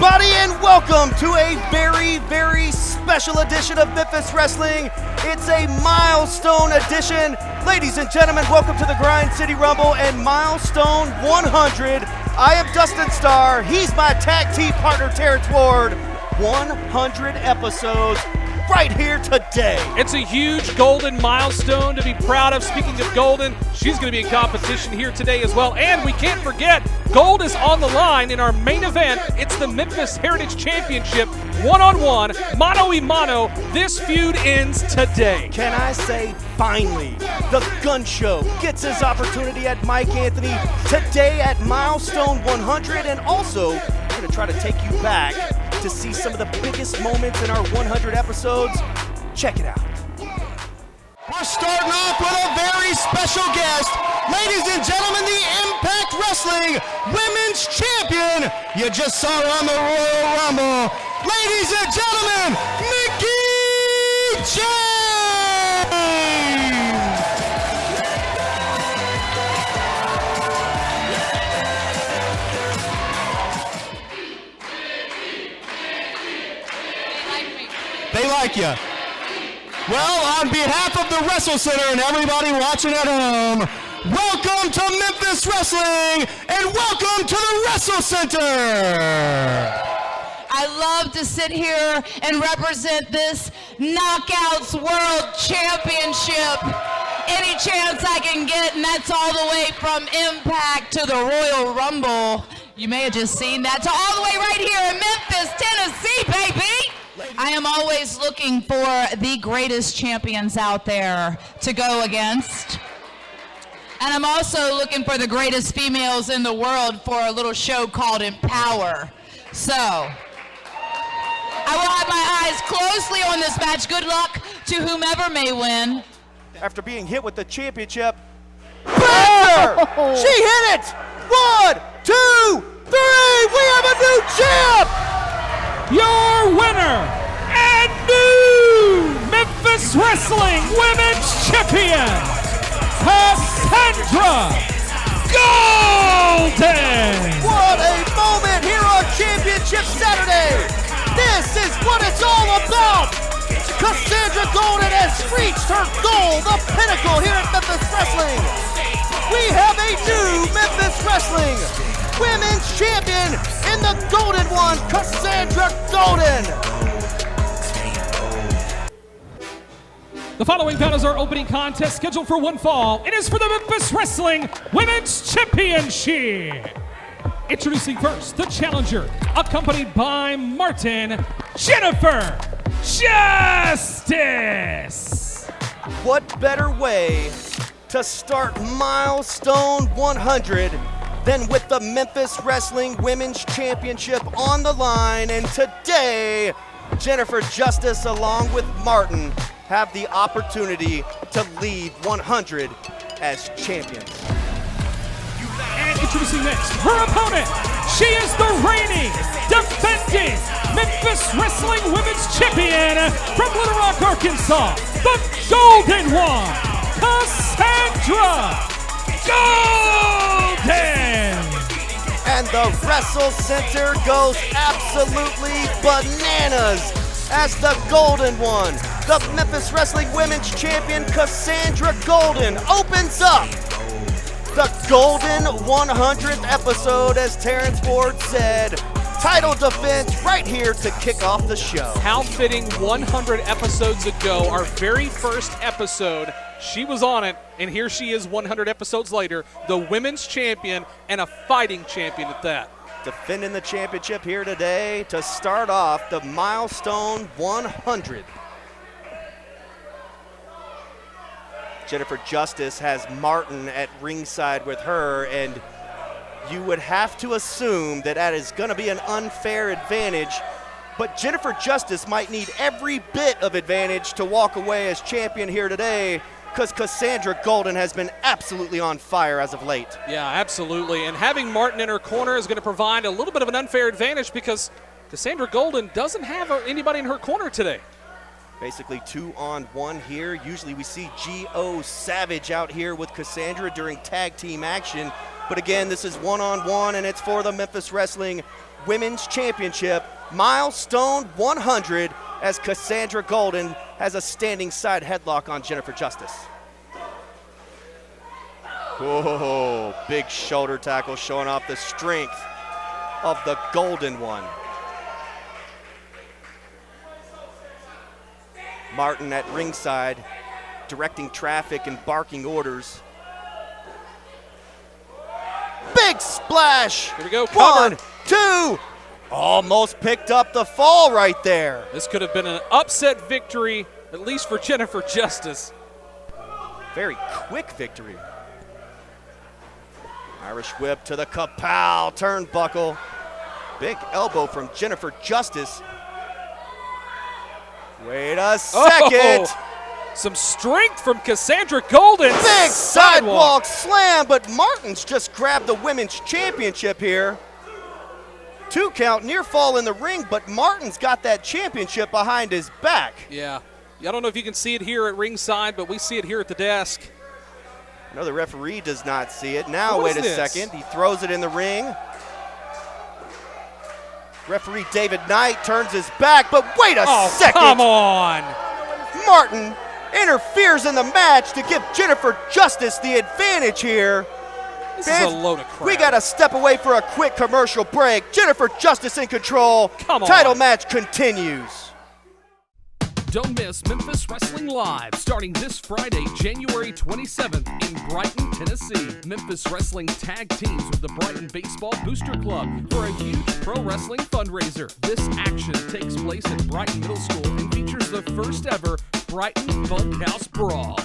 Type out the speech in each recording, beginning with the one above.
everybody, and welcome to a very, very special edition of Memphis Wrestling. It's a milestone edition. Ladies and gentlemen, welcome to the Grind City Rumble and Milestone 100. I am Dustin Starr. He's my tag team partner, Terrence Ward. 100 episodes right here today. It's a huge golden milestone to be proud of. Speaking of golden, she's going to be in competition here today as well. And we can't forget, gold is on the line in our main event. It's the Memphis Heritage Championship, one-on-one, mano-a-mano. This feud ends today. Can I say, finally, the gun show gets his opportunity at Mike Anthony today at Milestone 100. And also, we're going to try to take you back to see some of the biggest moments in our 100 episodes. Check it out. We're starting off with a very special guest. Ladies and gentlemen, the Impact Wrestling Women's Champion. You just saw her on the Royal Rumble. Ladies and gentlemen, Mickie James. They like you. Well, on behalf of the Wrestle Center and everybody watching at home, welcome to Memphis Wrestling and welcome to the Wrestle Center. I love to sit here and represent this Knockouts World Championship any chance I can get, and that's all the way from Impact to the Royal Rumble. You may have just seen that, to all the way right here in Memphis, Tennessee, baby. I am always looking for the greatest champions out there to go against. And I'm also looking for the greatest females in the world for a little show called Empower. So, I will have my eyes closely on this match. Good luck to whomever may win. After being hit with the championship, she hit it! 1, 2, 3, we have a new champ! Your winner and new Memphis Wrestling Women's Champion, Cassandra Golden! What a moment here on Championship Saturday! This is what it's all about! Cassandra Golden has reached her goal, the pinnacle here at Memphis Wrestling! We have a new Memphis Wrestling Women's Champion in the Golden One, Cassandra Golden! The following bout is our opening contest scheduled for one fall. It is for the Memphis Wrestling Women's Championship. Introducing first, the challenger, accompanied by Martin, Jennifer Justice. What better way to start Milestone 100 than with the Memphis Wrestling Women's Championship on the line? And today, Jennifer Justice along with Martin have the opportunity to leave 100 as champions. And introducing next, her opponent. She is the reigning, defending Memphis Wrestling Women's Champion from Little Rock, Arkansas, the Golden One, Cassandra Golden! And the Wrestle Center goes absolutely bananas as the Golden One, the Memphis Wrestling Women's Champion, Cassandra Golden, opens up the Golden 100th episode, as Terrence Ward said. Title defense right here to kick off the show. How fitting, 100 episodes ago, our very first episode, she was on it, and here she is 100 episodes later, the women's champion and a fighting champion at that. Defending the championship here today to start off the Milestone 100. Jennifer Justice has Martin at ringside with her, and you would have to assume that that is going to be an unfair advantage, but Jennifer Justice might need every bit of advantage to walk away as champion here today, because Cassandra Golden has been absolutely on fire as of late. Yeah, absolutely, and having Martin in her corner is going to provide a little bit of an unfair advantage because Cassandra Golden doesn't have anybody in her corner today. Basically 2-on-1 here. Usually we see G.O. Savage out here with Cassandra during tag team action. But again, this is 1-on-1, and it's for the Memphis Wrestling Women's Championship, Milestone 100, as Cassandra Golden has a standing side headlock on Jennifer Justice. Whoa, big shoulder tackle showing off the strength of the Golden one. Martin at ringside, directing traffic and barking orders. Big splash! Here we go, One, cover. two! Almost picked up the fall right there. This could have been an upset victory, at least for Jennifer Justice. Very quick victory. Irish whip to the kapow turnbuckle. Big elbow from Jennifer Justice. Wait a second. Oh, some strength from Cassandra Golden. Big sidewalk slam, but Martin's just grabbed the women's championship here. 2 count, near fall in the ring, but Martin's got that championship behind his back. Yeah. I don't know if you can see it here at ringside, but we see it here at the desk. No, the referee does not see it. Now, What wait a is this? second. He throws it in the ring. Referee David Knight turns his back, but wait a second. Come on. Martin interferes in the match to give Jennifer Justice the advantage here. This is a load of crap. We got to step away for a quick commercial break. Jennifer Justice in control. Come on. Title match continues. Don't miss Memphis Wrestling Live, starting this Friday, January 27th in Brighton, Tennessee. Memphis Wrestling tag teams with the Brighton Baseball Booster Club for a huge pro wrestling fundraiser. This action takes place at Brighton Middle School and features the first ever Brighton Bunkhouse Brawl.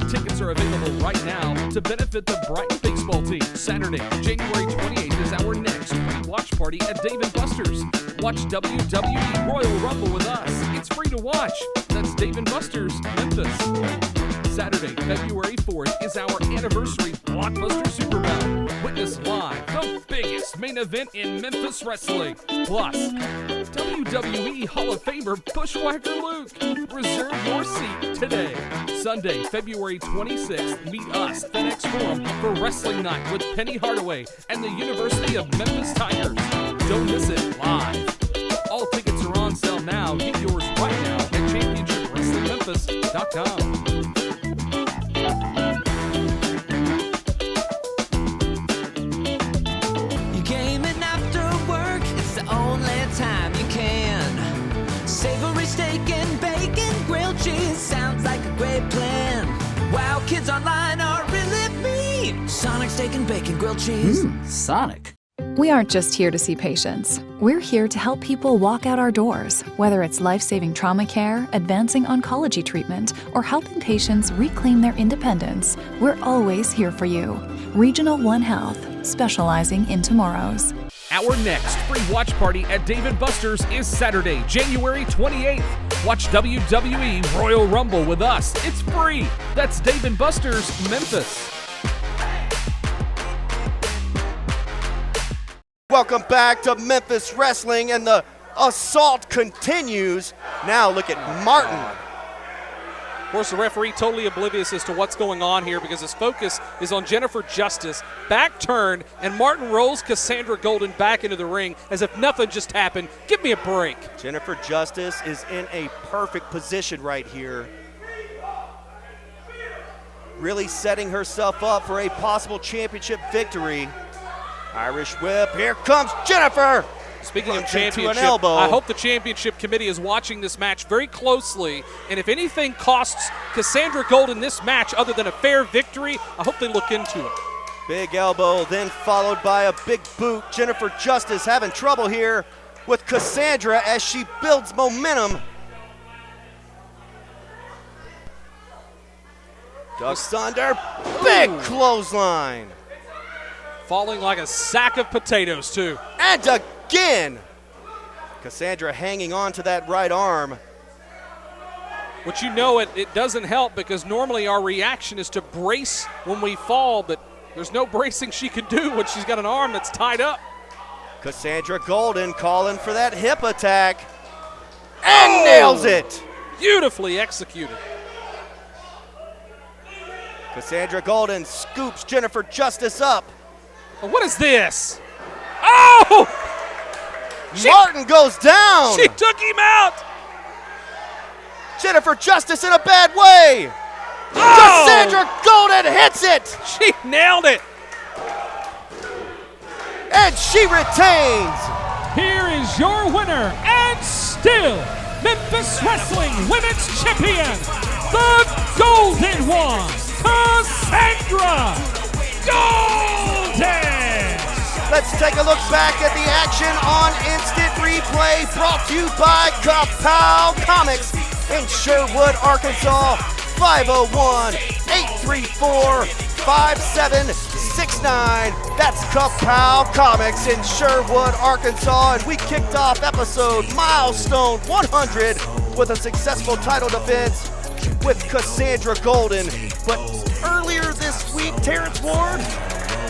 Tickets are available right now to benefit the Brighton baseball team. Saturday, January 28th is our next free watch party at Dave & Buster's. Watch WWE Royal Rumble with us. It's free to watch. That's Dave & Buster's, Memphis. Saturday, February 4th is our anniversary Blockbuster Super Bout. Witness live the biggest main event in Memphis wrestling. Plus, WWE Hall of Famer Bushwhacker Luke. Reserve your seat today. Sunday, February 26th, meet us, FedEx Forum, for Wrestling Night with Penny Hardaway and the University of Memphis Tigers. Don't miss it live. All tickets are on sale now. Get yours right now at championshipwrestlingmemphis.com. You came in after work, it's the only time you can. Savory steak and bacon, grilled cheese, sounds like a great plan. Wow, kids online are really mean. Sonic steak and bacon, grilled cheese. Sonic. We aren't just here to see patients. We're here to help people walk out our doors, whether it's life-saving trauma care, advancing oncology treatment, or helping patients reclaim their independence. We're always here for you. Regional One Health, specializing in tomorrows. Our next free watch party at Dave & Buster's is Saturday, January 28th. Watch WWE Royal Rumble with us. It's free. That's Dave & Buster's, Memphis. Welcome back to Memphis Wrestling, and the assault continues. Now look at Martin. Of course, the referee totally oblivious as to what's going on here because his focus is on Jennifer Justice. Back turn, and Martin rolls Cassandra Golden back into the ring as if nothing just happened. Give me a break. Jennifer Justice is in a perfect position right here. Really setting herself up for a possible championship victory. Irish whip, here comes Jennifer! Speaking of Runs into an championship, elbow. I hope the championship committee is watching this match very closely, and if anything costs Cassandra Golden this match other than a fair victory, I hope they look into it. Big elbow, then followed by a big boot. Jennifer Justice having trouble here with Cassandra as she builds momentum. Ducks under, big clothesline. Falling like a sack of potatoes, too. And again, Cassandra hanging on to that right arm. But you know it doesn't help because normally our reaction is to brace when we fall, but there's no bracing she can do when she's got an arm that's tied up. Cassandra Golden calling for that hip attack and nails it. Beautifully executed. Cassandra Golden scoops Jennifer Justice up. What is this? Oh! Martin goes down. She took him out. Jennifer Justice in a bad way. Oh! Cassandra Golden hits it. She nailed it. And she retains. Here is your winner and still Memphis Wrestling Women's Champion, the Golden One, Cassandra Golden. Let's take a look back at the action on Instant Replay, brought to you by Kapow Comics in Sherwood, Arkansas. 501-834-5769. That's Kapow Comics in Sherwood, Arkansas. And we kicked off episode Milestone 100 with a successful title defense with Cassandra Golden. But earlier this week, Terrence Ward,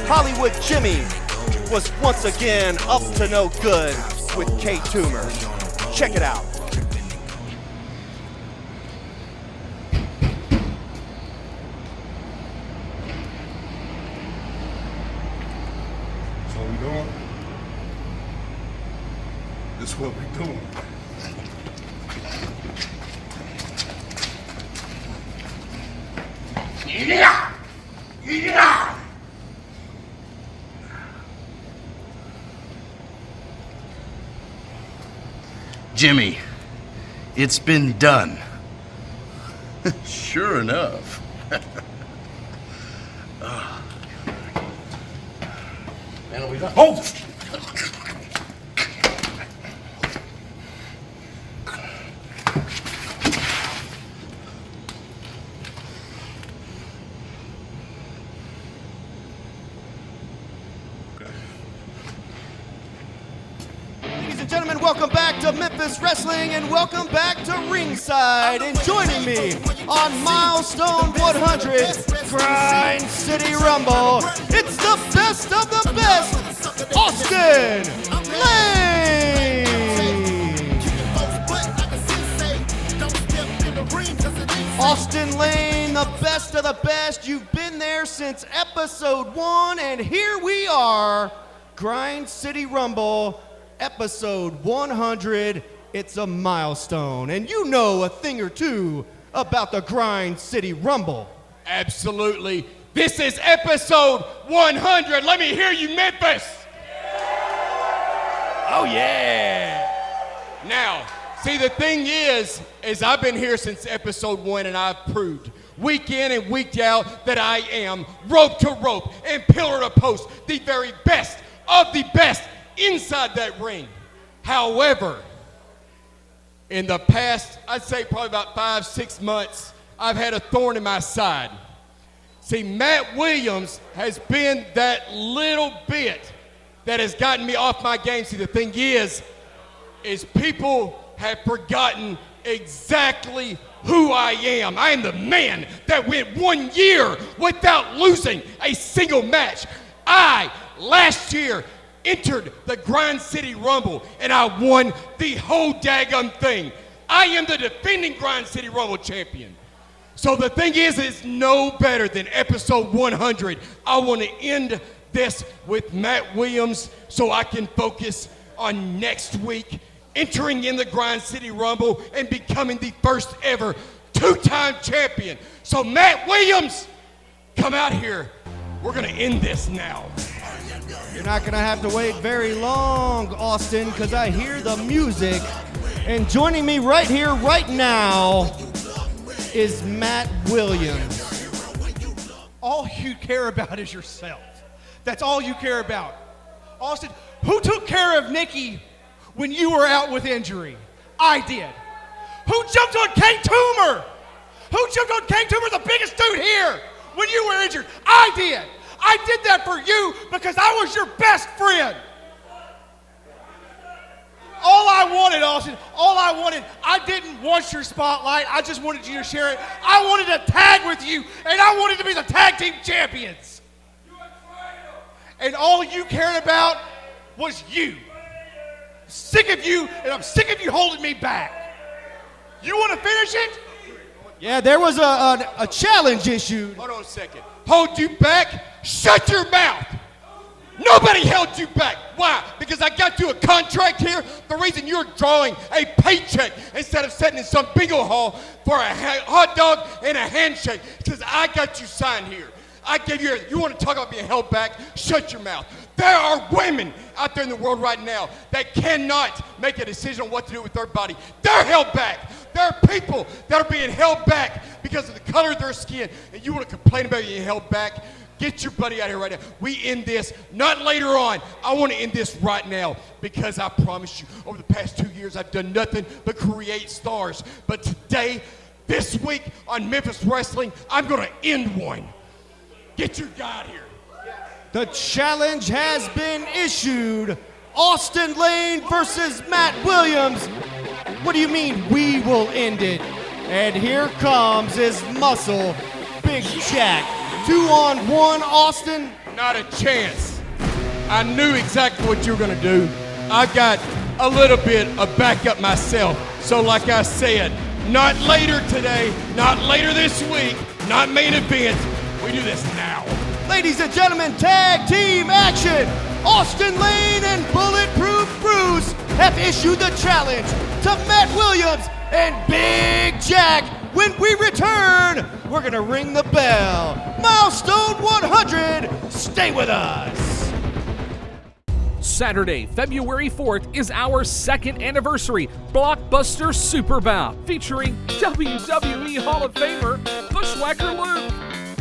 Hollywood Jimmy, was once again up to no good with Kate Toomer. Check it out. So we doing? This what we doing. Yeah! Yeah! Jimmy, it's been done. Sure enough. Man, we done. Oh! Ladies and gentlemen, welcome back to Memphis Wrestling and welcome back to Ringside. And joining me on Milestone 100, Grind City Rumble, it's the best of the best, Austin Lane. Austin Lane, the best of the best. You've been there since episode 1, and here we are, Grind City Rumble, episode 100. It's a milestone, and you know a thing or two about the Grind City Rumble. Absolutely. This is episode 100. Let me hear you, Memphis. Oh, yeah. Now, see, the thing is I've been here since episode 1, and I've proved week in and week out that I am rope to rope and pillar to post the very best of the best inside that ring. However, in the past, I'd say probably about 5-6 months, I've had a thorn in my side. See, Matt Williams has been that little bit that has gotten me off my game. See, the thing is people have forgotten exactly who I am. I am the man that went 1 year without losing a single match. I, last year, entered the Grind City Rumble, and I won the whole daggum thing. I am the defending Grind City Rumble champion. So the thing is, it's no better than episode 100. I want to end this with Matt Williams so I can focus on next week, entering in the Grind City Rumble and becoming the first ever 2-time champion. So Matt Williams, come out here. We're going to end this now. You're not going to have to wait very long, Austin, because I hear the music. And joining me right here, right now, is Matt Williams. All you care about is yourself. That's all you care about. Austin, who took care of Nikki when you were out with injury? I did. Who jumped on Kate Toomer? Who jumped on Kate Toomer, the biggest dude here, when you were injured? I did. I did that for you because I was your best friend. All I wanted, Austin, I didn't want your spotlight. I just wanted you to share it. I wanted to tag with you, and I wanted to be the tag team champions. And all you cared about was you. Sick of you, and I'm sick of you holding me back. You want to finish it? Yeah, there was a challenge issued. Hold on a second. Hold you back? Shut your mouth. Nobody held you back. Why? Because I got you a contract here. The reason you're drawing a paycheck instead of sitting in some bingo hall for a hot dog and a handshake, because I got you signed here. I gave you, you want to talk about being held back? Shut your mouth. There are women out there in the world right now that cannot make a decision on what to do with their body. They're held back. There are people that are being held back because of the color of their skin, and you want to complain about being held back? Get your buddy out here right now. We end this, not later on. I want to end this right now because I promise you, over the past 2 years, I've done nothing but create stars. But today, this week on Memphis Wrestling, I'm going to end one. Get your guy out here. The challenge has been issued. Austin Lane versus Matt Williams. What do you mean we will end it? And here comes his muscle, Big Jack. 2-on-1, Austin. Not a chance. I knew exactly what you were going to do. I got a little bit of backup myself. So like I said, not later today, not later this week, not main events. We do this now. Ladies and gentlemen, tag team action. Austin Lane and Bulletproof Bruce have issued the challenge to Matt Williams and Big Jack. When we return, we're going to ring the bell. Milestone 100, stay with us. Saturday, February 4th is our second anniversary Blockbuster Super Bout featuring WWE Hall of Famer Bushwhacker Luke.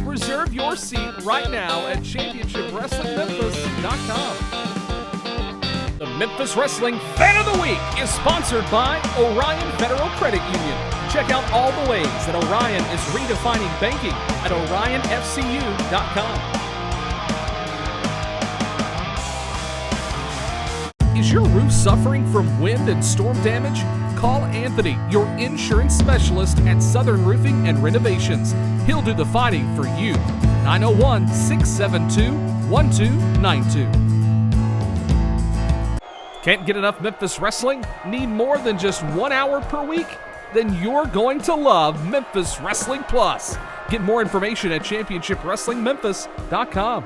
Reserve your seat right now at ChampionshipWrestlingMemphis.com. The Memphis Wrestling Fan of the Week is sponsored by Orion Federal Credit Union. Check out all the ways that Orion is redefining banking at OrionFCU.com. Is your roof suffering from wind and storm damage? Call Anthony, your insurance specialist at Southern Roofing and Renovations. He'll do the fighting for you. 901-672-1292. Can't get enough Memphis Wrestling? Need more than just 1 hour per week? Then you're going to love Memphis Wrestling Plus. Get more information at ChampionshipWrestlingMemphis.com.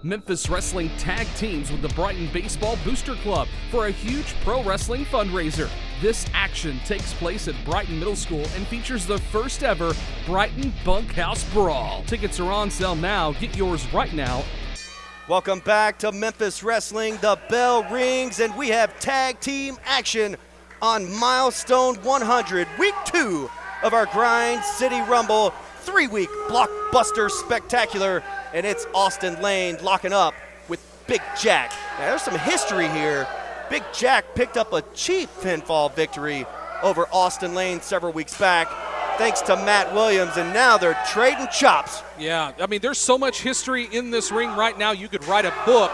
Memphis Wrestling tag teams with the Brighton Baseball Booster Club for a huge pro wrestling fundraiser. This action takes place at Brighton Middle School and features the first ever Brighton Bunkhouse Brawl. Tickets are on sale now. Get yours right now. Welcome back to Memphis Wrestling. The bell rings and we have tag team action on Milestone 100, week 2 of our Grind City Rumble 3-week blockbuster spectacular. And it's Austin Lane locking up with Big Jack. Now there's some history here. Big Jack picked up a cheap pinfall victory over Austin Lane several weeks back, thanks to Matt Williams, and now they're trading chops. Yeah, I mean, there's so much history in this ring right now, you could write a book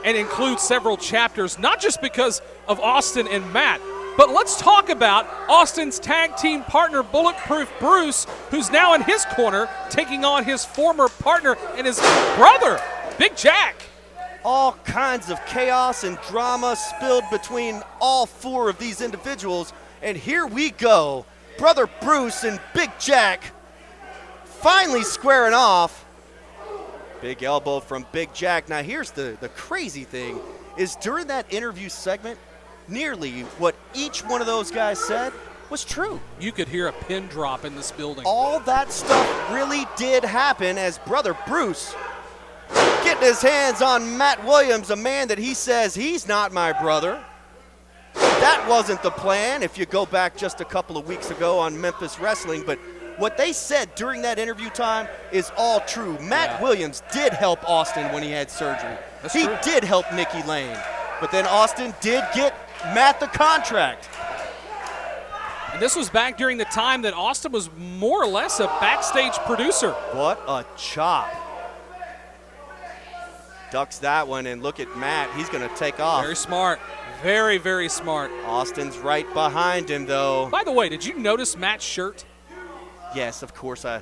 and include several chapters, not just because of Austin and Matt, but let's talk about Austin's tag team partner, Bulletproof Bruce, who's now in his corner, taking on his former partner and his brother, Big Jack. All kinds of chaos and drama spilled between all 4 of these individuals, and here we go. Brother Bruce and Big Jack finally squaring off. Big elbow from Big Jack. Now here's the crazy thing, is during that interview segment, nearly what each one of those guys said was true. You could hear a pin drop in this building. All that stuff really did happen as Brother Bruce getting his hands on Matt Williams, a man that he says he's not my brother. That wasn't the plan if you go back just a couple of weeks ago on Memphis Wrestling, but what they said during that interview time is all true. Matt Williams did help Austin when he had surgery. He did help Nikki Lane, but then Austin did get Matt the contract. And this was back during the time that Austin was more or less a backstage producer. What a chop. Ducks that one, and look at Matt. He's going to take off. Very smart. Very, very smart. Austin's right behind him, though. By the way, did you notice Matt's shirt? Yes, of course. You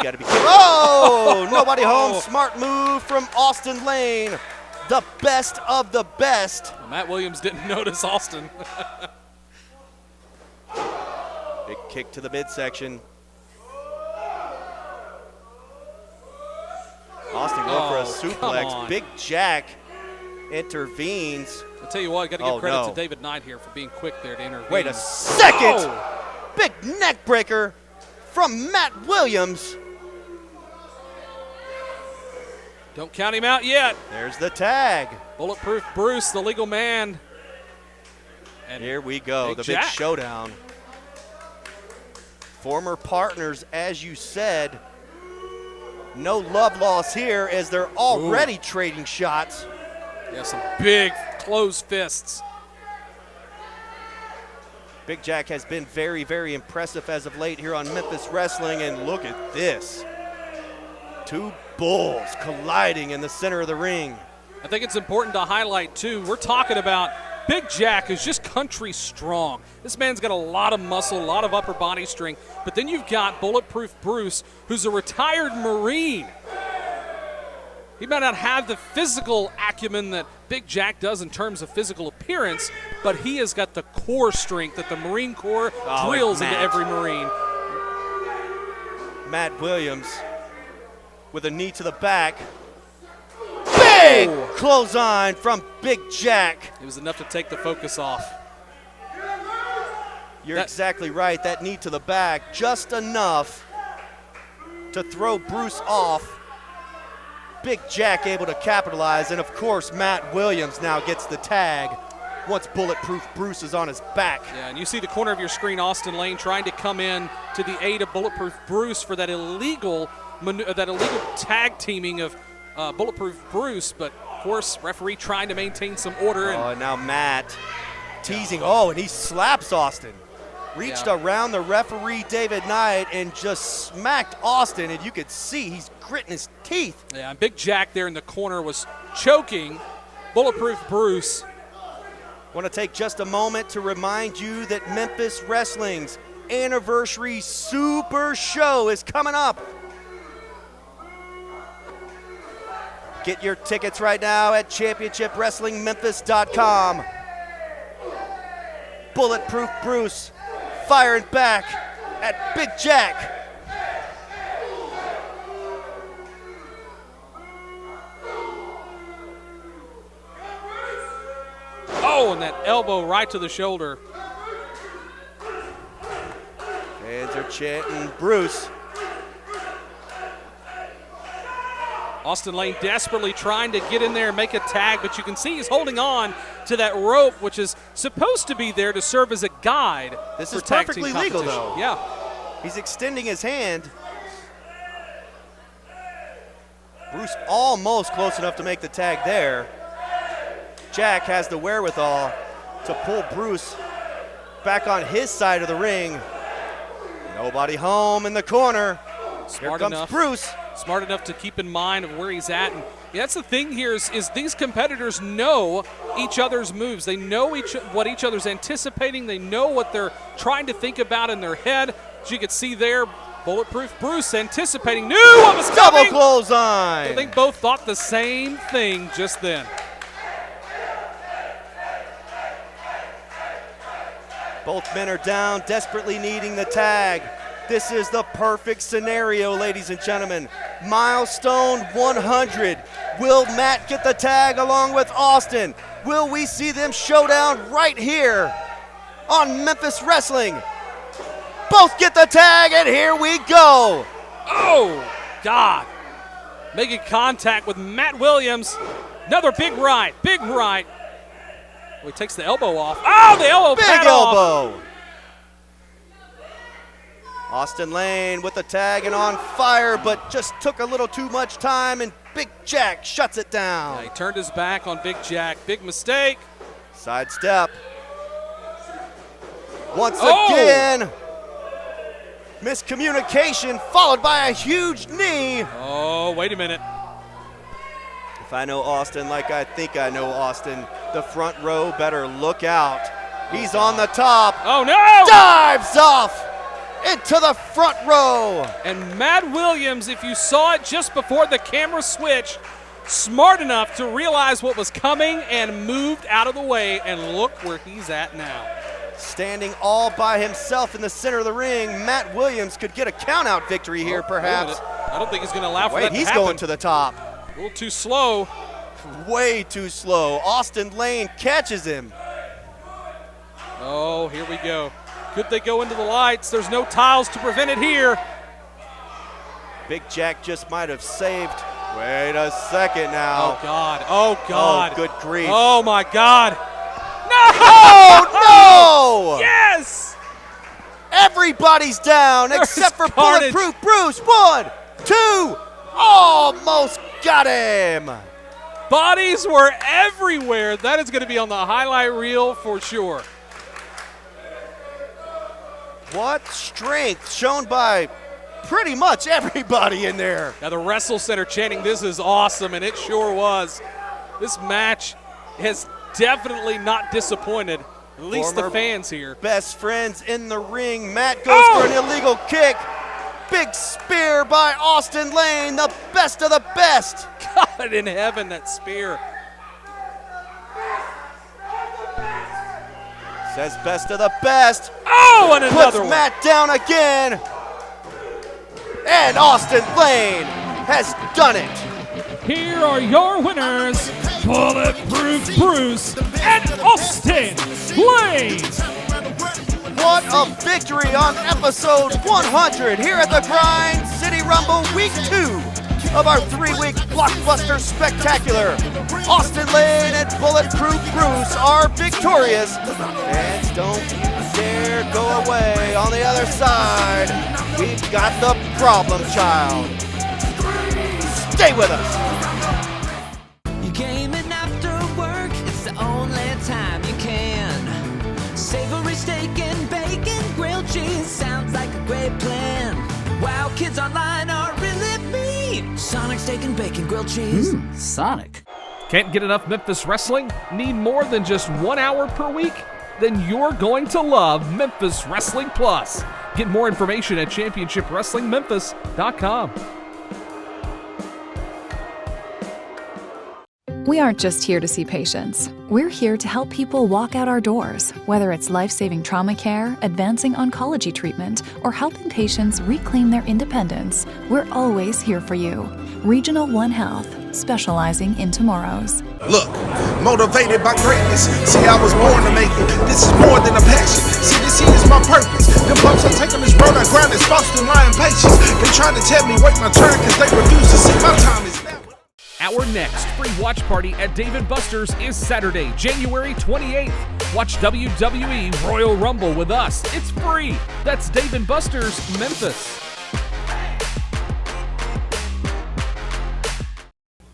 got to be careful. Oh, nobody home. Smart move from Austin Lane. The best of the best. Well, Matt Williams didn't notice Austin. Big kick to the midsection. Austin going for a come suplex. on. Big Jack intervenes. I'll tell you what, got to give credit no. to David Knight here for being quick there to intervene. Wait a second! Oh. Big neck breaker from Matt Williams. Don't count him out yet. There's the tag. Bulletproof Bruce, the legal man. And here we go, the Jack. big showdown. Former partners, as you said. No love loss here as they're already trading shots. Yeah, some big closed fists. Big Jack has been very, very impressive as of late here on Memphis Wrestling, and look at this. Two bulls colliding in the center of the ring. I think it's important to highlight, too, we're talking about Big Jack is just country strong. This man's got a lot of muscle, a lot of upper body strength, but then you've got Bulletproof Bruce, who's a retired Marine. He might not have the physical acumen that Big Jack does in terms of physical appearance, but he has got the core strength that the Marine Corps drills into every Marine. Matt Williams with a knee to the back. Big clothesline from Big Jack. It was enough to take the focus off. You're exactly right. That knee to the back, just enough to throw Bruce off. Big Jack able to capitalize, and of course Matt Williams now gets the tag once Bulletproof Bruce is on his back. Yeah, and you see the corner of your screen, Austin Lane trying to come in to the aid of Bulletproof Bruce for that illegal tag teaming of Bulletproof Bruce, but of course referee trying to maintain some order. And now Matt teasing. Oh, and he slaps Austin. Reached around the referee, David Knight, and just smacked Austin, and you could see he's gritting his teeth. Yeah, and Big Jack there in the corner was choking Bulletproof Bruce. Want to take just a moment to remind you that Memphis Wrestling's anniversary super show is coming up. Get your tickets right now at championshipwrestlingmemphis.com. Bulletproof Bruce firing back at Big Jack. Oh, and that elbow right to the shoulder. Fans are chanting Bruce. Austin Lane desperately trying to get in there and make a tag, but you can see he's holding on to that rope, which is supposed to be there to serve as a guide. This for is tag perfectly team legal, competition. though. Yeah. He's extending his hand. Bruce almost close enough to make the tag there. Jack has the wherewithal to pull Bruce back on his side of the ring. Nobody home in the corner. Here comes Bruce. Smart enough to keep in mind of where he's at. And that's the thing here is these competitors know each other's moves. They know what each other's anticipating. They know what they're trying to think about in their head. As you can see there, Bulletproof Bruce anticipating, knew what was coming. Double clothesline. I think both thought the same thing just then. Both men are down, desperately needing the tag. This is the perfect scenario, ladies and gentlemen. Milestone 100. Will Matt get the tag along with Austin? Will we see them showdown right here on Memphis Wrestling? Both get the tag, and here we go. Oh, God. Making contact with Matt Williams. Another big right, big right. Oh, he takes the elbow off. Oh, the elbow Big pad elbow. off. Austin Lane with the tag and on fire, but just took a little too much time, and Big Jack shuts it down. Yeah, he turned his back on Big Jack. Big mistake. Sidestep. Once again, miscommunication followed by a huge knee. Oh, wait a minute. If I know Austin like I think I know Austin, the front row better look out. He's on the top. Oh, no! Dives off into the front row. And Matt Williams, if you saw it just before the camera switched, smart enough to realize what was coming and moved out of the way, and look where he's at now. Standing all by himself in the center of the ring, Matt Williams could get a countout victory here, perhaps. I don't think he's going to allow for that Wait, to he's happen. going to the top. A little too slow. Way too slow. Austin Lane catches him. Oh, here we go. Could they go into the lights? There's no tiles to prevent it here. Big Jack just might have saved. Wait a second now. Oh, God. Oh, God. Oh, good grief. Oh, my God. No! Oh, no! Yes! Everybody's down There's except for carnage. Bulletproof Bruce. 1, 2, almost got him. Bodies were everywhere. That is going to be on the highlight reel for sure. What strength shown by pretty much everybody in there. Now the Wrestle Center chanting, "This is awesome," and it sure was. This match has definitely not disappointed, at least the Former fans here. Best friends in the ring. Matt goes for an illegal kick. Big spear by Austin Lane, the best of the best. God in heaven, that spear. Says best of the best. Oh, and another Puts one. Matt down again. And Austin Lane has done it. Here are your winners, Bulletproof Bruce and Austin Lane. What a victory on episode 100 here at the Grind City Rumble Week 2 of our 3-week blockbuster spectacular. Austin Lane and Bulletproof Bruce are victorious. Fans, don't dare go away. On the other side, we've got the problem child. Stay with us. You came in after work, it's the only time you can. Savory steak and bacon, grilled cheese, sounds like a great plan. Wow, kids online are really mean. Sonic steak and bacon, grilled cheese. Sonic. Can't get enough Memphis wrestling? Need more than just 1 hour per week? Then you're going to love Memphis Wrestling Plus. Get more information at championshipwrestlingmemphis.com. We aren't just here to see patients. We're here to help people walk out our doors, whether it's life-saving trauma care, advancing oncology treatment, or helping patients reclaim their independence. We're always here for you. Regional One Health, specializing in tomorrows. Look, motivated by greatness. See, I was born to make it. This is more than a passion. See, this here is my purpose. The bumps I take on this road, I grind is false to lying patience. They trying to tell me wait my turn because they refuse to see my time is now. Our next free watch party at Dave & Buster's is Saturday, January 28th. Watch WWE Royal Rumble with us. It's free. That's Dave & Buster's Memphis.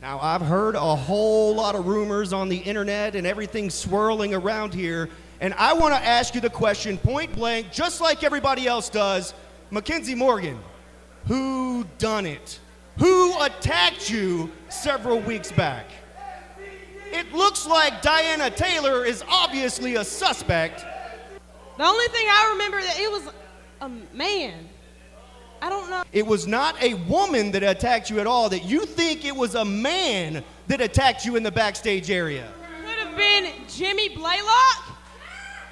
Now, I've heard a whole lot of rumors on the internet and everything swirling around here, and I want to ask you the question point blank, just like everybody else does. Mackenzie Morgan, who done it? Who attacked you several weeks back? It looks like Diana Taylor is obviously a suspect. The only thing I remember that it was a man. I don't know. It was not a woman that attacked you at all, that you think it was a man that attacked you in the backstage area. It could have been Jimmy Blaylock.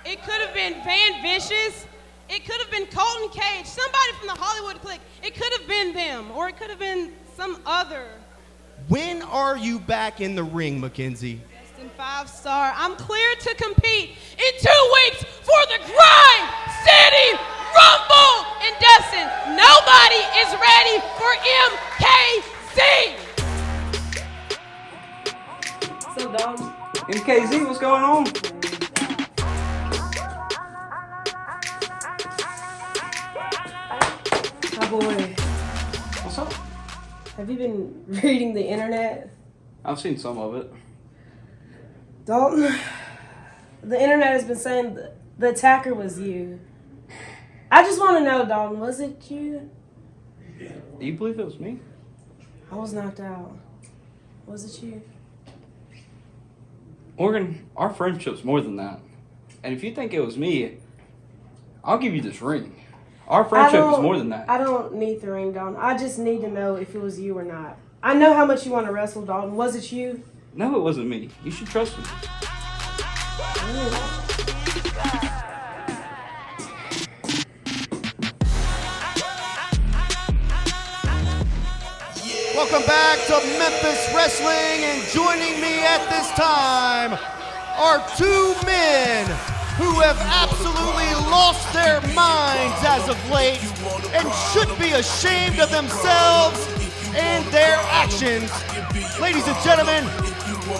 It could have been Van Vicious. It could have been Colton Cage, somebody from the Hollywood clique. It could have been them, or it could have been some other. When are you back in the ring, Mackenzie? Best in 5-star. I'm cleared to compete in 2 weeks for the Grind City Rumble in Dustin. Nobody is ready for MKZ. So, dog, MKZ, what's going on? Hi, boy. What's up? Have you been reading the internet? I've seen some of it. Dalton, the internet has been saying the attacker was you. I just want to know, Dalton, was it you? Do you believe it was me? I was knocked out. Was it you? Morgan, our friendship's more than that. And if you think it was me, I'll give you this ring. Our friendship is more than that. I don't need the ring, Dalton. I just need to know if it was you or not. I know how much you want to wrestle, Dalton. Was it you? No, it wasn't me. You should trust me. Welcome back to Memphis Wrestling, and joining me at this time are two men who have absolutely lost their minds as of late and should be ashamed of themselves and their actions. Ladies and gentlemen,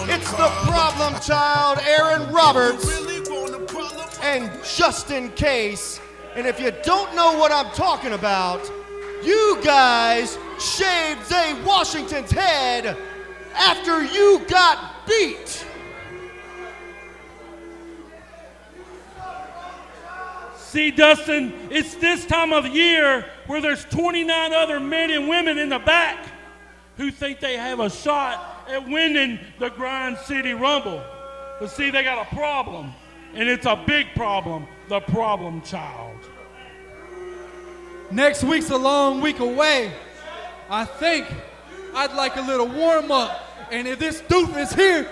it's the problem child, Aaron Roberts, and Justin Case. And if you don't know what I'm talking about, you guys shaved Zay Washington's head after you got beat. See, Dustin, it's this time of the year where there's 29 other men and women in the back who think they have a shot at winning the Grind City Rumble. But see, they got a problem, and it's a big problem, the problem child. Next week's a long week away. I think I'd like a little warm-up. And if this doofus here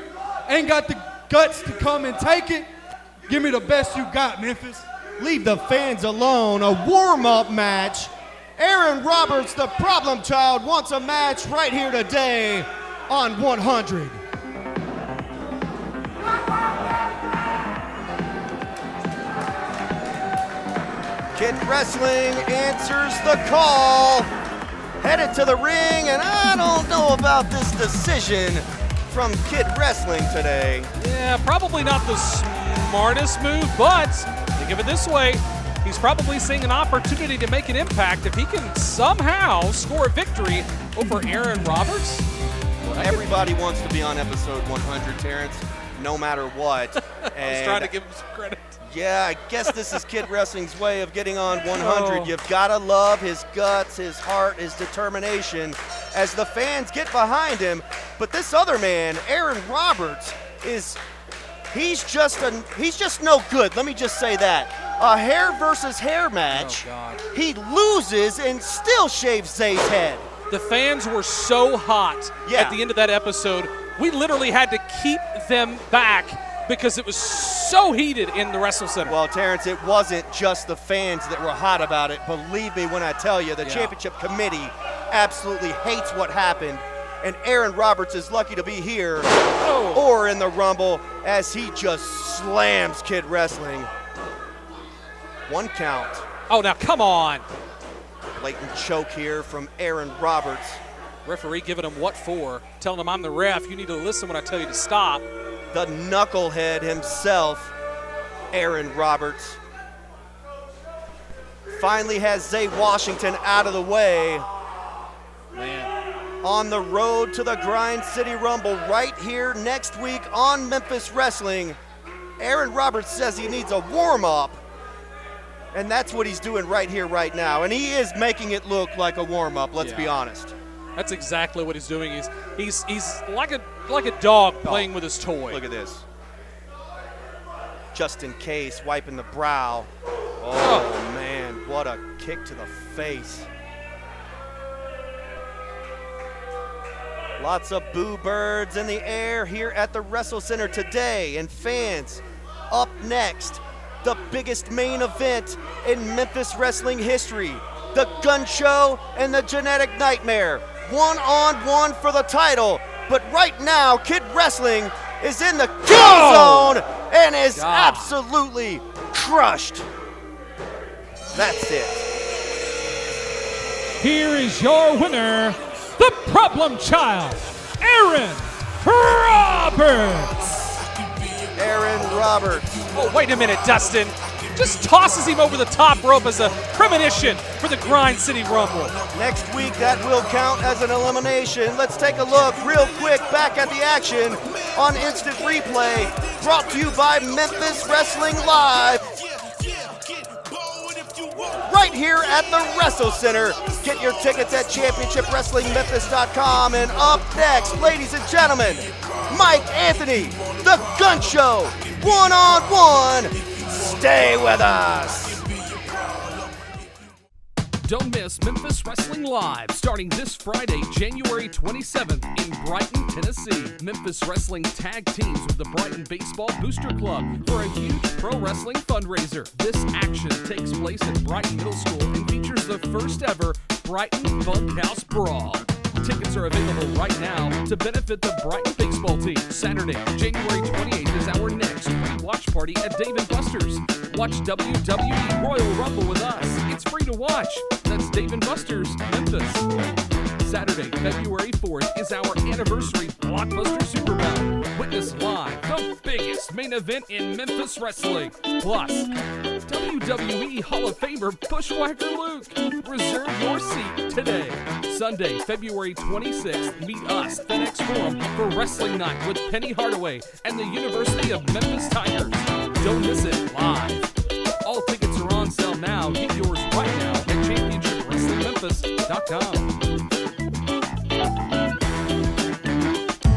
ain't got the guts to come and take it, give me the best you got, Memphis. Leave the fans alone. A warm-up match. Aaron Roberts, the problem child, wants a match right here today on 100. Kid Wrestling answers the call. Headed to the ring, and I don't know about this decision from Kid Wrestling today. Yeah, probably not the smartest move, but think of it this way. He's probably seeing an opportunity to make an impact if he can somehow score a victory over Aaron Roberts. Well, everybody wants to be on episode 100, Terrence, no matter what. I was trying to give him some credit. Yeah, I guess this is Kid Wrestling's way of getting on 100. Oh. You've got to love his guts, his heart, his determination as the fans get behind him. But this other man, Aaron Roberts, he's just no good. Let me just say that. A hair versus hair match. Oh, God. He loses and still shaves Zay's head. The fans were so hot at the end of that episode. We literally had to keep them back because it was so heated in the Wrestle Center. Well, Terrence, it wasn't just the fans that were hot about it. Believe me when I tell you, the championship committee absolutely hates what happened. And Aaron Roberts is lucky to be here or in the Rumble as he just slams Kid Wrestling. 1 count. Oh, now come on. Blatant choke here from Aaron Roberts. Referee giving him what for? Telling him I'm the ref. You need to listen when I tell you to stop. The knucklehead himself, Aaron Roberts, finally has Zay Washington out of the way. Man. On the road to the Grind City Rumble right here next week on Memphis Wrestling. Aaron Roberts says he needs a warm-up, and that's what he's doing right here, right now. And he is making it look like a warm-up, let's be honest. That's exactly what he's doing. He's like a dog playing with his toy. Look at this. Just in case, wiping the brow. Oh, man, what a kick to the face. Lots of boo birds in the air here at the Wrestle Center today. And fans, up next, the biggest main event in Memphis wrestling history. The Gun Show and the Genetic Nightmare. 1-on-1 for the title. But right now, Kid Wrestling is in the kill zone and is absolutely crushed. That's it. Here is your winner, the problem child, Aaron Roberts. Aaron Roberts. Oh, wait a minute, Dustin. Just tosses him over the top rope as a premonition for the Grind City Rumble. Next week, that will count as an elimination. Let's take a look real quick back at the action on Instant Replay, brought to you by Memphis Wrestling Live. Right here at the Wrestle Center. Get your tickets at championshipwrestlingmemphis.com. And up next, ladies and gentlemen, Mike Anthony, The Gun Show, 1-on-1. Stay with us. Don't miss Memphis Wrestling Live, starting this Friday, January 27th in Brighton, Tennessee. Memphis Wrestling tag teams with the Brighton Baseball Booster Club for a huge pro wrestling fundraiser. This action takes place at Brighton Middle School and features the first ever Brighton Bunkhouse Brawl. Tickets are available right now to benefit the Brighton baseball team. Saturday, January 28th is our next free watch party at Dave & Buster's. Watch WWE Royal Rumble with us. It's free to watch. That's Dave & Buster's, Memphis. Saturday, February 4th is our anniversary Blockbuster Super Bout. Witness live the biggest main event in Memphis wrestling. Plus, WWE Hall of Famer Bushwhacker Luke. Reserve your seat today. Sunday, February 26th, meet us, the next forum, for Wrestling Night with Penny Hardaway and the University of Memphis Tigers. Don't miss it live. All tickets are on sale now. Get yours right now at championshipwrestlingmemphis.com.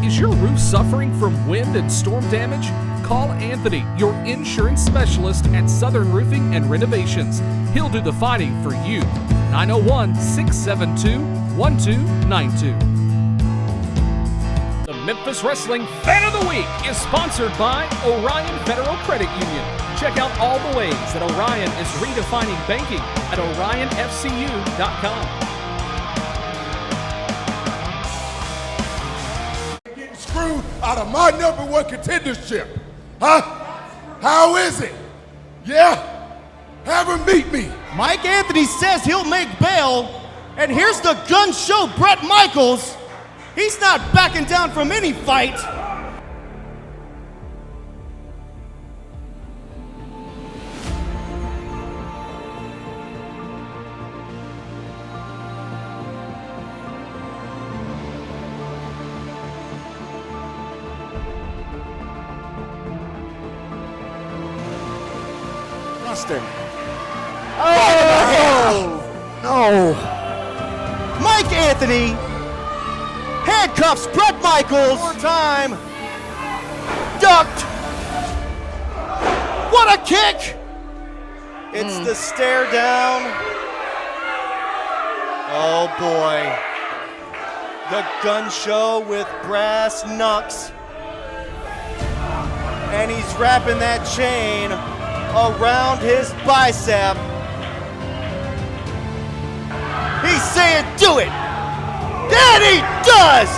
Is your roof suffering from wind and storm damage? Call Anthony, your insurance specialist at Southern Roofing and Renovations. He'll do the fighting for you. 901-672-1292. The Memphis Wrestling Fan of the Week is sponsored by Orion Federal Credit Union. Check out all the ways that Orion is redefining banking at orionfcu.com. Screwed out of my #1 contendership. Huh? How is it? Yeah? Have him beat me. Mike Anthony says he'll make bail, and here's the gun show Bret Michaels. He's not backing down from any fight. Oh! No! Mike Anthony handcuffs Bret Michaels. More time. Ducked. What a kick! It's the stare down. Oh boy. The gun show with brass knucks. And he's wrapping that chain around his bicep. He's saying, do it! And he does!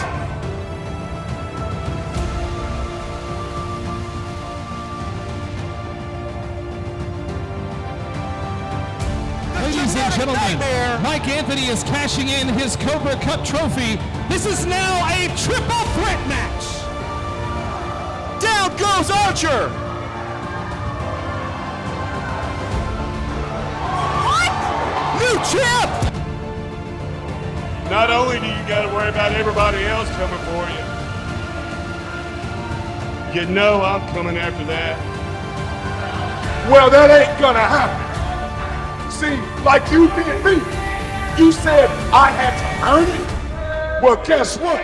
Ladies and gentlemen, Mike Anthony is cashing in his Cobra Cup trophy. This is now a triple threat match. Down goes Archer. New champ! Not only do you got to worry about everybody else coming for you, you know I'm coming after that. Well, that ain't gonna happen. See, like you did me. You said I had to earn it. Well, guess what?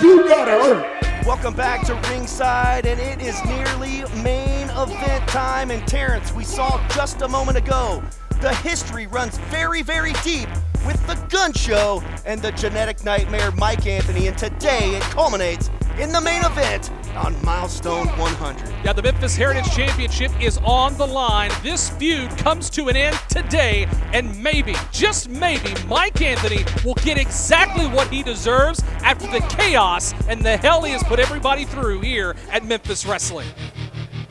You gotta earn it. Welcome back to ringside, and it is nearly main event time. And Terrence, we saw just a moment ago, the history runs very, very deep with the gun show and the genetic nightmare Mike Anthony, and today it culminates in the main event on Milestone 100. Yeah, the Memphis Heritage Championship is on the line. This feud comes to an end today, and maybe, just maybe, Mike Anthony will get exactly what he deserves after the chaos and the hell he has put everybody through here at Memphis Wrestling.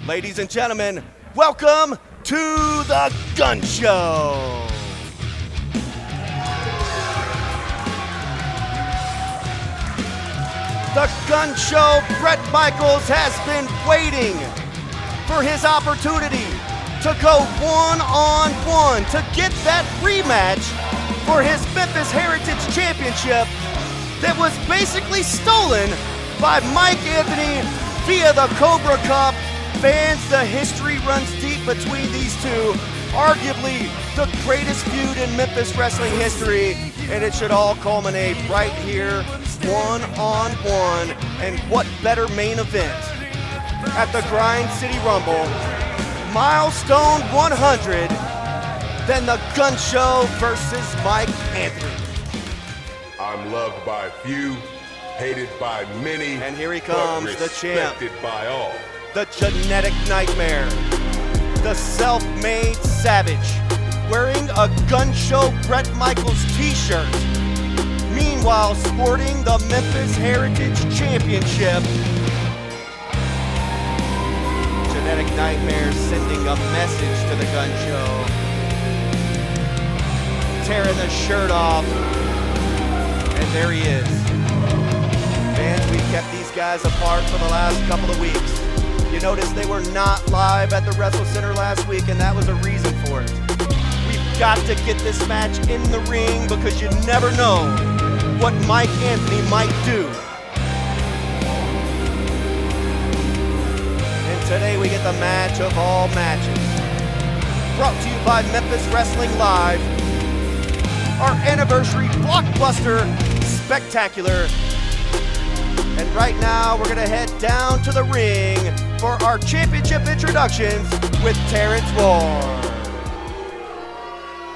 Ladies and gentlemen, welcome to the gun show. The gun show, Bret Michaels has been waiting for his opportunity to go one-on-one, to get that rematch for his Memphis Heritage Championship that was basically stolen by Mike Anthony via the Cobra Cup. Fans, the history runs deep between these two, arguably the greatest feud in Memphis wrestling history, and it should all culminate right here, one-on-one, and what better main event at the Grind City Rumble, Milestone 100, than the gun show versus Mike Anthony. I'm loved by few, hated by many, and here he comes, the champ, respected by all. The genetic nightmare, the self-made savage, wearing a gun show Bret Michaels t-shirt. Meanwhile, sporting the Memphis Heritage Championship, Genetic Nightmare sending a message to the gun show. Tearing the shirt off. And there he is. Fans, we've kept these guys apart for the last couple of weeks. You notice they were not live at the Wrestle Center last week, and that was a reason for it. We've got to get this match in the ring because you never know what Mike Anthony might do. And today we get the match of all matches. Brought to you by Memphis Wrestling Live, our anniversary blockbuster spectacular. And right now we're gonna head down to the ring for our championship introductions with Terrence Ward.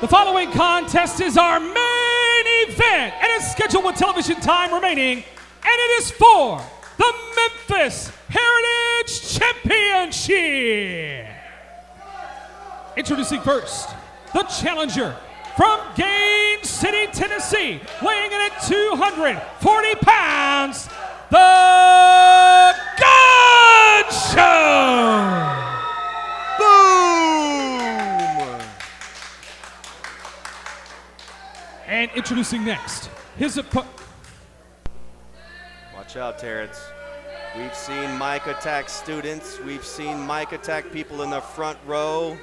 The following contest is our main event and is scheduled with television time remaining, and it is for the Memphis Heritage Championship. Introducing first, the challenger from Gaines City, Tennessee, weighing in at 240 pounds, the Gun Show! Boom! And introducing next, his opponent. Watch out, Terrence. We've seen Mike attack students. We've seen Mike attack people in the front row.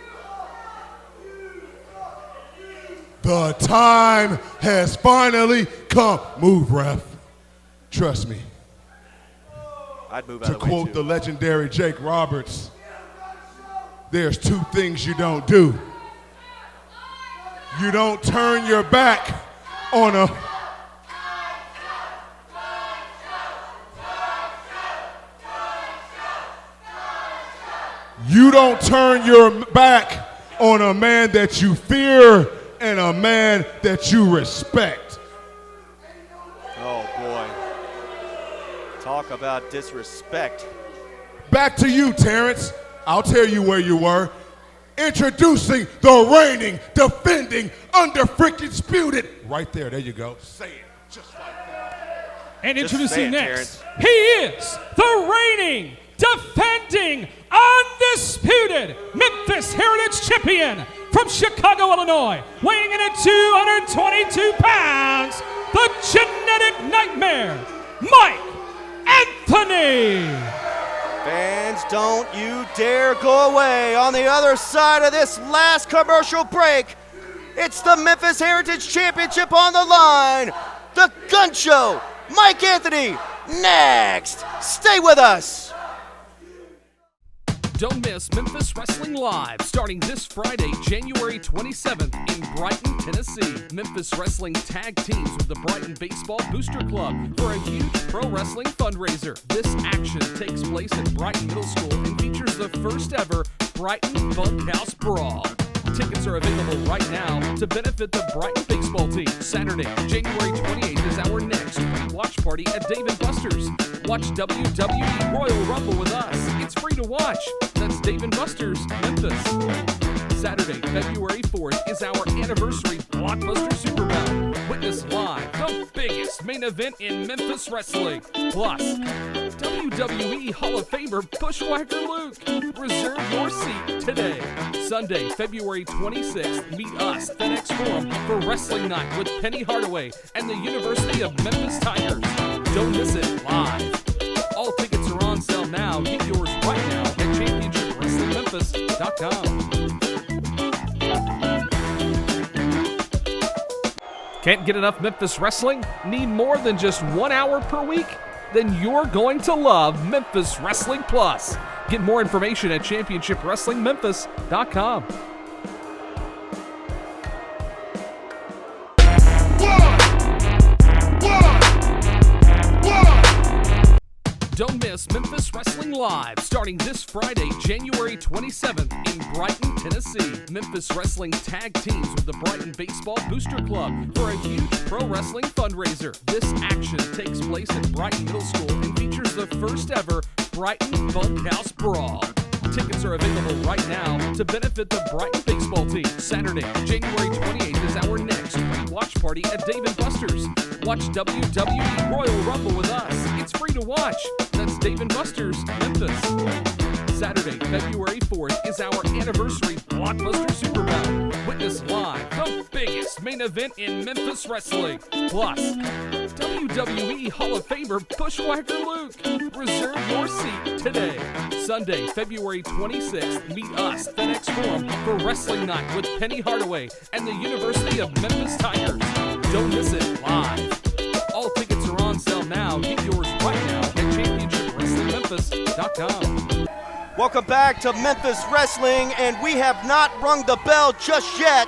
The time has finally come. Move, ref. Trust me. I'd move out To of the way, quote too. the legendary Jake Roberts, there's two things you don't do. You don't turn your back on a... You don't turn your back on a man that you fear and a man that you respect. Oh, boy. Talk about disrespect. Back to you, Terrence. I'll tell you where you were. Introducing the reigning, defending, undisputed. Right there you go. Say it just like that. And Just introducing say it, next, he is the reigning, defending, undisputed Memphis Heritage Champion from Chicago, Illinois, weighing in at 222 pounds, the Genetic Nightmare, Mike Anthony. Fans, don't you dare go away. On the other side of this last commercial break, it's the Memphis Heritage Championship on the line. The Gun Show, Mike Anthony, next. Stay with us. Don't miss Memphis Wrestling Live, starting this Friday, January 27th in Brighton, Tennessee. Memphis Wrestling tag teams with the Brighton Baseball Booster Club for a huge pro wrestling fundraiser. This action takes place at Brighton Middle School and features the first ever Brighton Bunkhouse Brawl. Tickets are available right now to benefit the Brighton baseball team. Saturday, January 28th is our next watch party at Dave & Buster's. Watch WWE Royal Rumble with us. It's free to watch. That's Dave & Buster's, Memphis. Saturday, February 4th is our anniversary Blockbuster Super Bout. Witness live the biggest main event in Memphis wrestling. Plus, WWE Hall of Famer Bushwhacker Luke. Reserve your seat today. Sunday, February 26th, meet us at FedEx Forum for Wrestling Night with Penny Hardaway and the University of Memphis Tigers. Don't miss it live. All tickets are on sale now. Get yours right now at championshipwrestlingmemphis.com. Can't get enough Memphis wrestling? Need more than just 1 hour per week? Then you're going to love Memphis Wrestling Plus. Get more information at championshipwrestlingmemphis.com. Don't miss Memphis Wrestling Live, starting this Friday, January 27th in Brighton, Tennessee. Memphis Wrestling tag teams with the Brighton Baseball Booster Club for a huge pro wrestling fundraiser. This action takes place at Brighton Middle School and features the first ever Brighton Bunkhouse Brawl. Tickets are available right now to benefit the Brighton baseball team. Saturday, January 28th is our next watch party at Dave & Buster's. Watch WWE Royal Rumble with us. It's free to watch. That's Dave & Buster's, Memphis. Saturday, February 4th is our anniversary Blockbuster Super Bout. Witness live the biggest main event in Memphis wrestling. Plus, WWE Hall of Famer Bushwhacker Luke. Reserve your seat today. Sunday, February 26th, meet us at the next forum for Wrestling Night with Penny Hardaway and the University of Memphis Tigers. Don't miss it live. All tickets are on sale now. Get yours right now at championshipwrestlingmemphis.com. Welcome back to Memphis Wrestling, and we have not rung the bell just yet.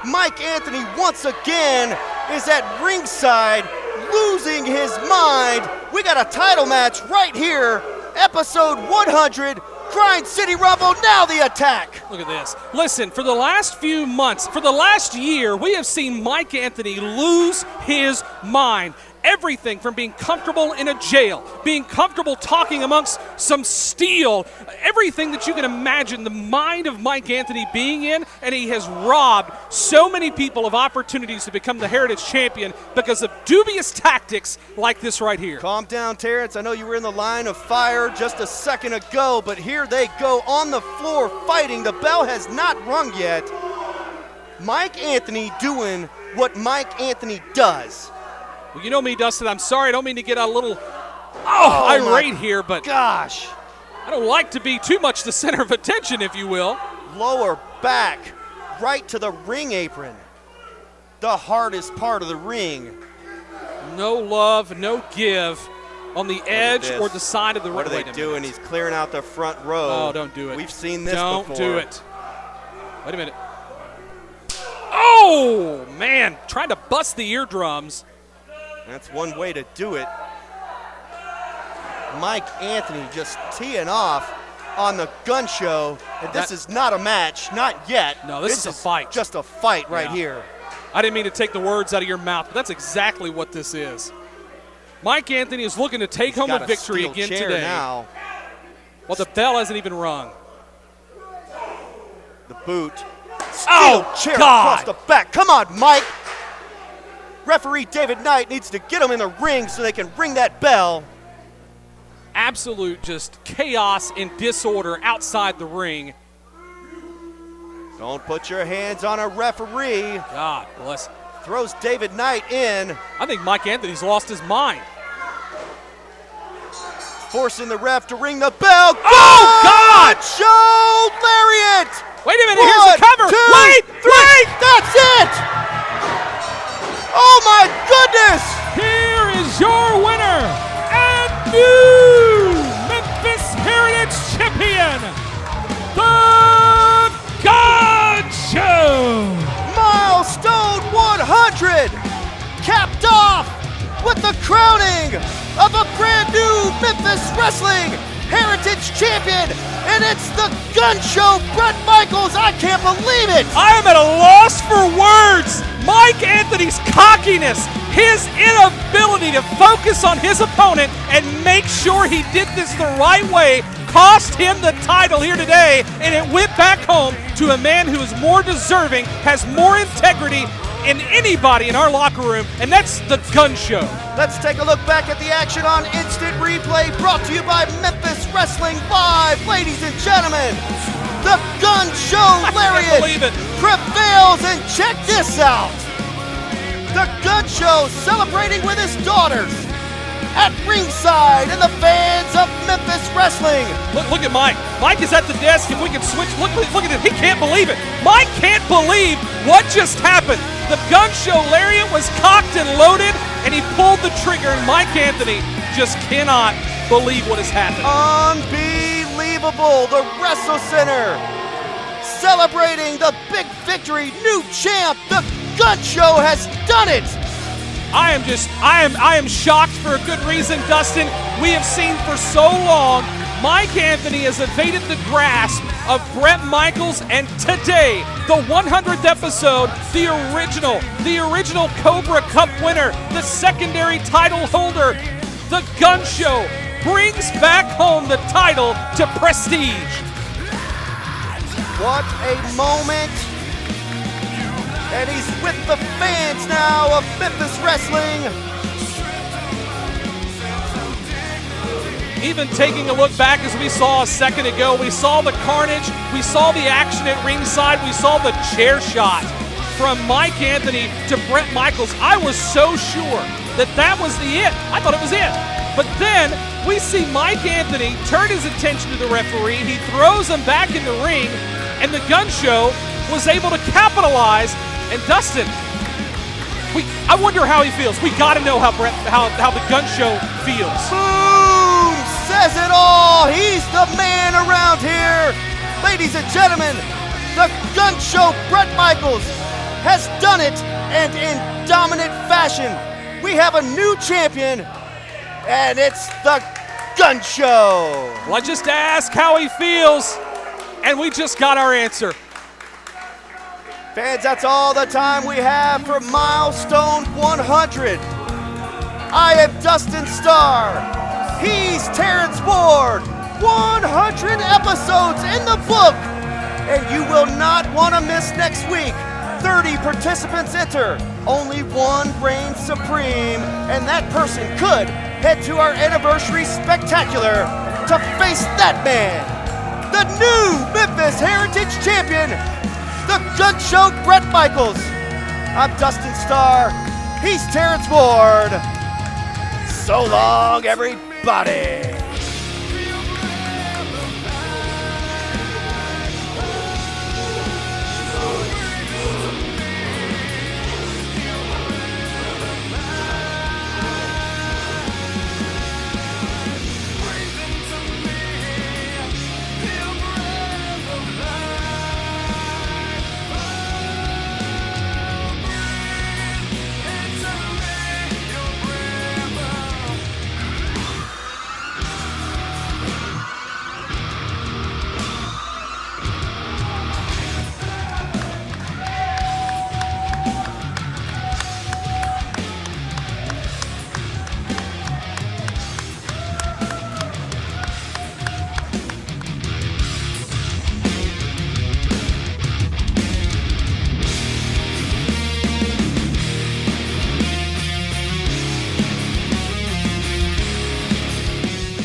Mike Anthony once again is at ringside, losing his mind. We got a title match right here, episode 100, Grind City Rumble, now the attack. Look at this. Listen, for the last few months, for the last year, we have seen Mike Anthony lose his mind. Everything from being comfortable in a jail, being comfortable talking amongst some steel, everything that you can imagine the mind of Mike Anthony being in, and he has robbed so many people of opportunities to become the Heritage Champion because of dubious tactics like this right here. Calm down, Terrence. I know you were in the line of fire just a second ago, but here they go on the floor fighting. The bell has not rung yet. Mike Anthony doing what Mike Anthony does. Well, you know me, Dustin. I'm sorry. I don't mean to get a little irate here, but gosh, I don't like to be too much the center of attention, if you will. Lower back, right to the ring apron. The hardest part of the ring. No love, no give on the edge or the side of the ring. What are they doing? He's clearing out the front row. Oh, don't do it. We've seen this before. Don't do it. Wait a minute. Oh, man. Trying to bust the eardrums. That's one way to do it. Mike Anthony just teeing off on the gun show. And this is not a match, not yet. No, this is a fight. Just a fight right here. I didn't mean to take the words out of your mouth, but that's exactly what this is. Mike Anthony is looking to take home a victory again today. Now. Well, the bell hasn't even rung. The boot. Steel chair across the back. Come on, Mike. Referee David Knight needs to get him in the ring so they can ring that bell. Absolute just chaos and disorder outside the ring. Don't put your hands on a referee. God bless. Throws David Knight in. I think Mike Anthony's lost his mind. Forcing the ref to ring the bell. Oh, God! Show lariat! Wait a minute, here's the cover. Wait! That's it! Oh, my goodness! Here is your winner and new Memphis Heritage Champion, The God Show! Milestone 100! Capped off with the crowning of a brand new Memphis Wrestling Heritage Champion, and it's the Gun Show, Brett Michaels. I can't believe it! I am at a loss for words. Mike Anthony's cockiness, his inability to focus on his opponent and make sure he did this the right way, cost him the title here today, and it went back home to a man who is more deserving, has more integrity in anybody in our locker room, and that's the Gun Show. Let's take a look back at the action on Instant Replay, brought to you by Memphis Wrestling Live. Ladies and gentlemen, the Gun Show lariat prevails, and check this out. The Gun Show celebrating with his daughters at ringside and the fans of Memphis Wrestling. Look at Mike. Mike is at the desk. If we can switch, look at it. He can't believe it. Mike can't believe what just happened. The Gun Show lariat was cocked and loaded, and he pulled the trigger, and Mike Anthony just cannot believe what has happened. Unbelievable. The Wrestle Center celebrating the big victory. New champ. The Gun Show has done it. I am shocked for a good reason, Dustin. We have seen for so long Mike Anthony has evaded the grasp of Bret Michaels, and today, the 100th episode, the original Cobra Cup winner, the secondary title holder, the Gun Show brings back home the title to Prestige. What a moment. And he's with the fans now of Memphis Wrestling. Even taking a look back as we saw a second ago, we saw the carnage, we saw the action at ringside, we saw the chair shot from Mike Anthony to Bret Michaels. I was so sure that was the it. I thought it was it. But then we see Mike Anthony turn his attention to the referee. He throws him back in the ring, and the Gun Show was able to capitalize. And Dustin, I wonder how he feels. We got to know how the Gun Show feels. Boom says it all. He's the man around here. Ladies and gentlemen, the Gun Show, Bret Michaels, has done it, and in dominant fashion. We have a new champion, and it's the Gun Show. Well, I just asked how he feels, and we just got our answer. Fans, that's all the time we have for Milestone 100. I am Dustin Starr. He's Terrence Ward. 100 episodes in the book, and you will not want to miss next week. 30 participants enter. Only one reigns supreme, and that person could head to our anniversary spectacular to face that man, the new Memphis Heritage Champion, the Gun Show, Bret Michaels. I'm Dustin Starr. He's Terrence Ward. So long, everybody.